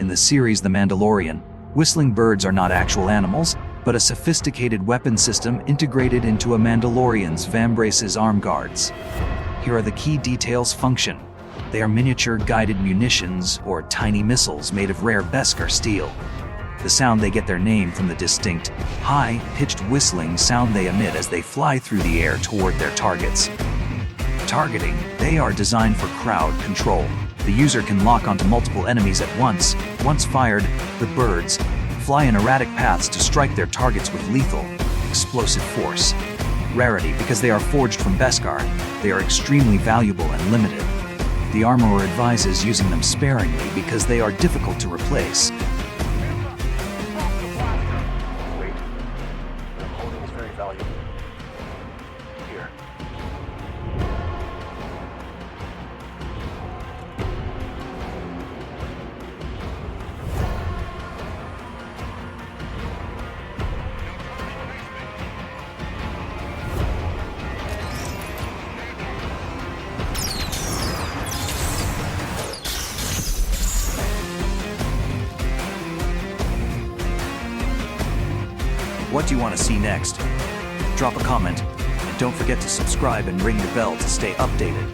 In the series The Mandalorian, whistling birds are not actual animals, but a sophisticated weapon system integrated into a Mandalorian's vambrace's arm guards. Here are the key details function. They are miniature guided munitions or tiny missiles made of rare Beskar steel. The sound they get their name from the distinct, high-pitched whistling sound they emit as they fly through the air toward their targets. Targeting, they are designed for crowd control. The user can lock onto multiple enemies at once. Once fired, the birds fly in erratic paths to strike their targets with lethal, explosive force. Rarity, because they are forged from Beskar, they are extremely valuable and limited. The armorer advises using them sparingly because they are difficult to replace. Wait. The holding is very valuable. Here. What do you want to see next? Drop a comment, and don't forget to subscribe and ring the bell to stay updated.